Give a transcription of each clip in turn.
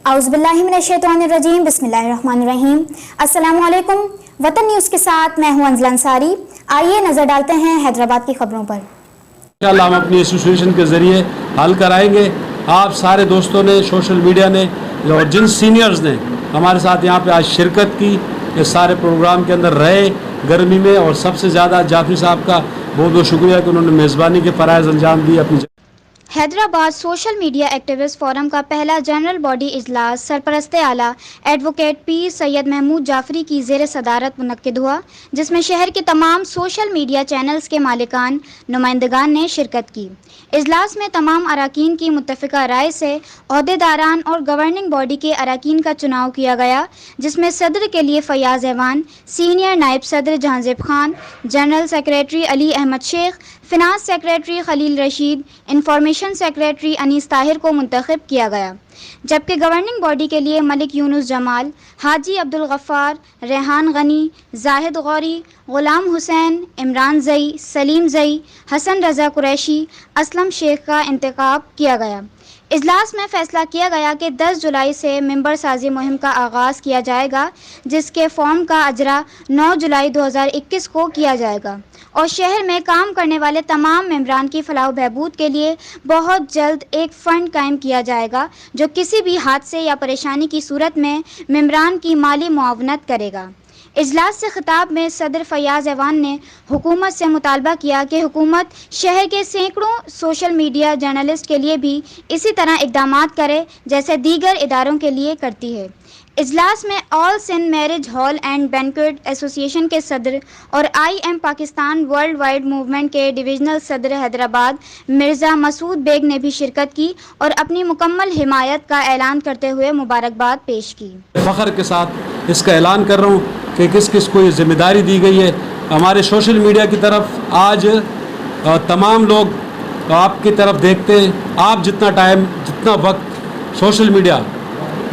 औज़ुबिल्लाहिमिनश्शैतानिर्रजीम बिस्मिल्लाहिर्रहमानिर्रहीम। अस्सलामु अलैकुम। वतन न्यूज़ के साथ मैं हूं अंजला अंसारी। आइए नज़र डालते हैं हैदराबाद की खबरों पर। इंशाअल्लाह हम अपनी एसोसिएशन के ज़रिए हल कराएंगे। आप सारे दोस्तों ने, सोशल मीडिया ने और जिन सीनियर्स ने हमारे साथ यहाँ पे आज शिरकत की, इस सारे प्रोग्राम के अंदर रहे गर्मी में, और सबसे ज़्यादा जाफरी साहब का बहुत बहुत शुक्रिया कि उन्होंने मेज़बानी के फ़राइज़ अंजाम दिए अपनी। Hyderabad social media activist forum का पहला जनरल बॉडी इजलास सरपरस्ते आला एडवोकेट पीर सैयद महमूद जाफरी की ज़ेर सदारत मुनक्किद हुआ, जिसमें शहर के तमाम सोशल मीडिया चैनल्स के मालिकान नुमाइंदगान ने शिरकत की। इजलास में तमाम अराकीन की मुत्तफ़िका राय से अहदेदारान और गवर्निंग बॉडी के अराकीन का चुनाव किया गया, जिसमें सदर के लिए फयाज़ ऐवान, सीनियर नायब सदर Jahanzeb Khan, general secretary Ali Ahmed Sheikh, finance secretary Khalil Rashid, information secretary Anees Tahir को मुंतखब किया गया, जबकि गवर्निंग बॉडी के लिए मलिक यूनुस जमाल, हाजी अब्दुल गफ्फार, रेहान गनी, जाहिद गौरी, गुलाम हुसैन, इमरान जई, सलीम जई, हसन रज़ा कुरैशी, असलम शेख का इंतखाब किया गया। इजलास में फ़ैसला किया गया कि 10 जुलाई से मेंबर साजी मुहिम का आगाज़ किया जाएगा, जिसके फॉर्म का अजरा 9 जुलाई 2021 को किया जाएगा, और शहर में काम करने वाले तमाम मेंबरान की फलाह बहबूद के लिए बहुत जल्द एक फ़ंड कायम किया जाएगा, जो किसी भी हादसे या परेशानी की सूरत में मेंबरान की माली मुआवनत करेगा। इजलास से खिताब में सदर फयाज़ ऐवान ने हुकूमत से मुतालबा किया कि हुकूमत शहर के सैकड़ों सोशल मीडिया जर्नलिस्ट के लिए भी इसी तरह इक़दामात करे जैसे दीगर इदारों के लिए करती है। इजलास में all Sindh marriage hall and banquet association के सदर और IM Pakistan worldwide movement के डिविजनल सदर हैदराबाद मिर्ज़ा मसूद बेग ने भी शिरकत की और अपनी मुकम्मल हिमायत का ऐलान करते हुए मुबारकबाद पेश की। फ़ख्र के साथ इसका ऐलान कर रहा हूँ कि किस किस को ये ज़िम्मेदारी दी गई है। हमारे सोशल मीडिया की तरफ आज तमाम लोग आपकी तरफ देखते हैं। आप जितना टाइम, जितना वक्त सोशल मीडिया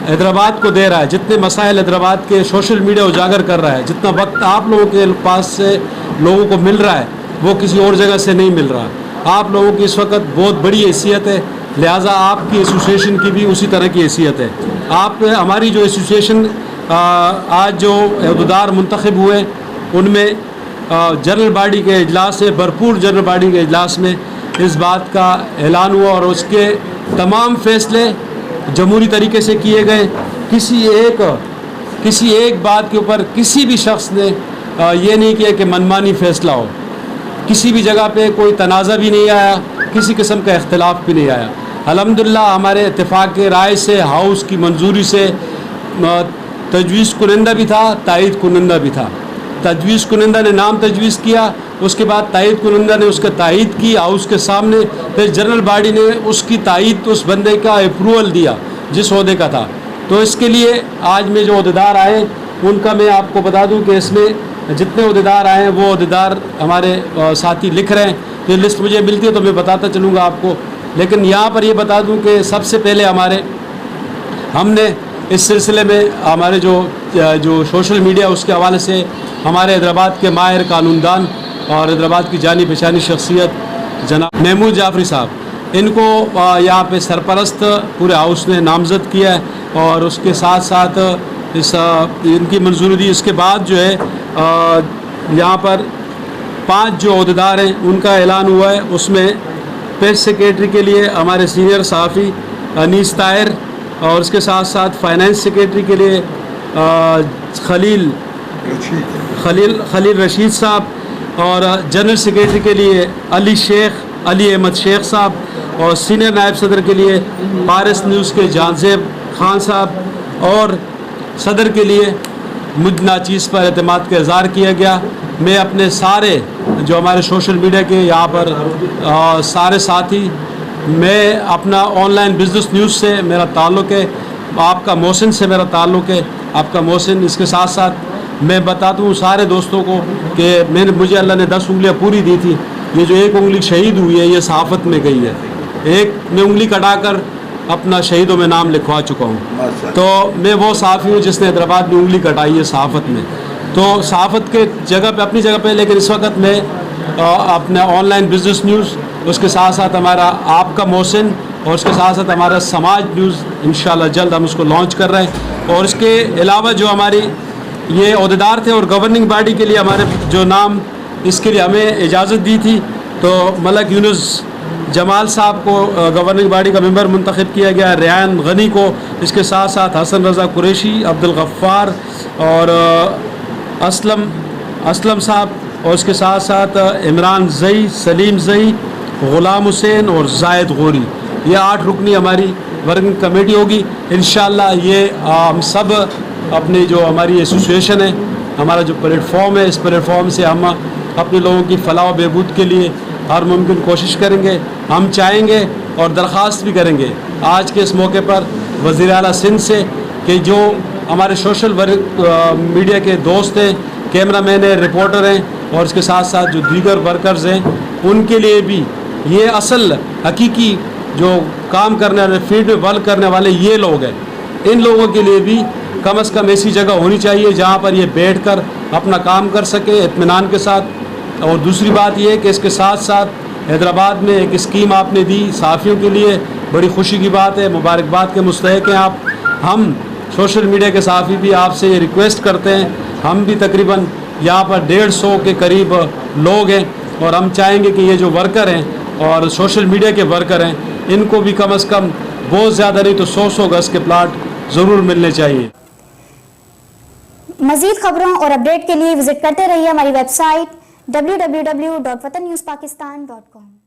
हैदराबाद को दे रहा है, जितने मसाइल हैदराबाद के सोशल मीडिया उजागर कर रहा है, जितना वक्त आप लोगों के पास से लोगों को मिल रहा है, वो किसी और जगह से नहीं मिल रहा। आप लोगों की इस वक्त बहुत बड़ी हैसियत है, लिहाजा आपकी एसोसिएशन की भी उसी तरह की हैसियत है। आप हमारी जो एसोसिएशन आज जो अहदेदार मुंतखब हुए, उनमें जनरल बॉडी के इजलास से, भरपूर जनरल बॉडी के इजलास में इस बात का ऐलान हुआ और उसके तमाम फैसले जमहूरी तरीके से किए गए। किसी एक बात के ऊपर किसी भी शख्स ने ये नहीं किया कि मनमानी फ़ैसला हो। किसी भी जगह पे कोई तनाज़ा भी नहीं आया, किसी किस्म का इख्तिलाफ भी नहीं आया। अल्हम्दुलिल्लाह हमारे इत्तेफाक के राय से, हाउस की मंजूरी से तजवीज़ कुनंदा भी था, तायद कुनंदा भी था। तजवीज़ कुनंदा ने नाम तजवीज़ किया, उसके बाद तायद कुनंदा ने उसका तायद की हाउस के सामने, फिर जनरल बॉडी ने उसकी तायद उस बंदे का अप्रूवल दिया जिस ओहदे का था। तो इसके लिए आज में जो अहदेदार आए उनका मैं आपको बता दूं कि इसमें जितने अहदेदार आए हैं वो अहदेदार हमारे साथी लिख रहे हैं। ये लिस्ट मुझे मिलती है तो मैं बताता चलूँगा आपको, लेकिन यहाँ पर ये बता दूँ कि सबसे पहले हमने इस सिलसिले में हमारे जो सोशल मीडिया उसके हवाले से हमारे हैदराबाद के माहिर कानूनदान और हैदराबाद की जानी पहचानी शख्सियत जनाब महमूद जाफरी साहब, इनको यहाँ पे सरपरस्त पूरे हाउस ने नामज़द किया है, और उसके साथ साथ इनकी मंजूरी दी। इसके बाद जो है यहाँ पर 5 जो अहदेदार हैं उनका ऐलान हुआ है। उसमें प्रेस सेक्रेटरी के लिए हमारे सीनियर सहाफ़ी अनीस ताहिर, और उसके साथ साथ फाइनेंस सेक्रेटरी के लिए खलील रशीद साहब, और जनरल सेक्रेटरी के लिए अली अहमद शेख साहब, और सीनियर नायब सदर के लिए पारिस न्यूज़ के जहांज़ेब खान साहब, और सदर के लिए मुझ नाचीज़ पर एतमाद का इज़हार किया गया। मैं अपने सारे जो हमारे सोशल मीडिया के यहाँ पर सारे साथी, मैं अपना ऑनलाइन बिज़नेस न्यूज़ से मेरा ताल्लुक़ है, आपका मोहसिन से मेरा ताल्लुक़ है, आपका मोहसिन। इसके साथ साथ मैं बताता हूँ सारे दोस्तों को कि मुझे अल्लाह ने 10 उंगलियाँ पूरी दी थी। ये जो एक उंगली शहीद हुई है ये सहाफ़त में गई है। एक मैं उंगली कटाकर अपना शहीदों में नाम लिखवा चुका हूँ। तो मैं वो सहाफ़ी हूँ जिसने हैदराबाद में उंगली कटाई है सहाफ़त में। तो सहाफ़त के जगह पे, अपनी जगह पे, लेकिन इस वक्त मैं अपना ऑनलाइन बिज़नेस न्यूज़ اس کے ساتھ ساتھ ہمارا آپ کا محسن اور اس کے ساتھ ساتھ ہمارا سماج نیوز انشاءاللہ جلد ہم اس کو لانچ کر رہے ہیں. اور اس کے علاوہ جو ہماری یہ عہدیدار تھے اور گورننگ باڈی کے لیے ہمارے جو نام اس کے لیے ہمیں اجازت دی تھی, تو ملک یونس جمال صاحب کو گورننگ باڈی کا ممبر منتخب کیا گیا, ریان غنی کو, اس کے ساتھ ساتھ حسن رضا قریشی, عبدالغفار اور اسلم صاحب, اور اس کے ساتھ ساتھ عمران زئی, سلیم زئی, غلام حسین اور زائد غوری. یہ 8 رکنی ہماری ورکنگ کمیٹی ہوگی. انشاءاللہ یہ ہم سب اپنی جو ہماری ایسوسیشن ہے, ہمارا جو پلیٹ فارم ہے, اس پلیٹ فارم سے ہم اپنے لوگوں کی فلاح و بہبود کے لیے ہر ممکن کوشش کریں گے. ہم چاہیں گے اور درخواست بھی کریں گے آج کے اس موقع پر وزیر اعلیٰ سندھ سے کہ جو ہمارے سوشل میڈیا کے دوست ہیں, کیمرہ مین ہیں, رپورٹر ہیں, اور اس کے ساتھ ساتھ جو دیگر ورکرز ہیں, ان کے لیے بھی یہ اصل حقیقی جو کام کرنے والے, فیلڈ میں ورک کرنے والے یہ لوگ ہیں, ان لوگوں کے لیے بھی کم از کم ایسی جگہ ہونی چاہیے جہاں پر یہ بیٹھ کر اپنا کام کر سکے اطمینان کے ساتھ. اور دوسری بات یہ ہے کہ اس کے ساتھ ساتھ حیدرآباد میں ایک اسکیم آپ نے دی صحافیوں کے لیے, بڑی خوشی کی بات ہے, مبارکباد کے مستحق ہیں آپ. ہم سوشل میڈیا کے صحافی بھی آپ سے یہ ریکویسٹ کرتے ہیں, ہم بھی تقریباً یہاں پر 150 کے قریب لوگ ہیں, اور ہم چاہیں گے کہ یہ جو ورکر ہیں اور سوشل میڈیا کے ورکر ہیں, ان کو بھی کم از کم بہت زیادہ نہیں تو 100 گز کے پلاٹ ضرور ملنے چاہیے. مزید خبروں اور اپڈیٹ کے لیے وزٹ کرتے رہیے ہماری ویب سائٹ www.watannewspakistan.com.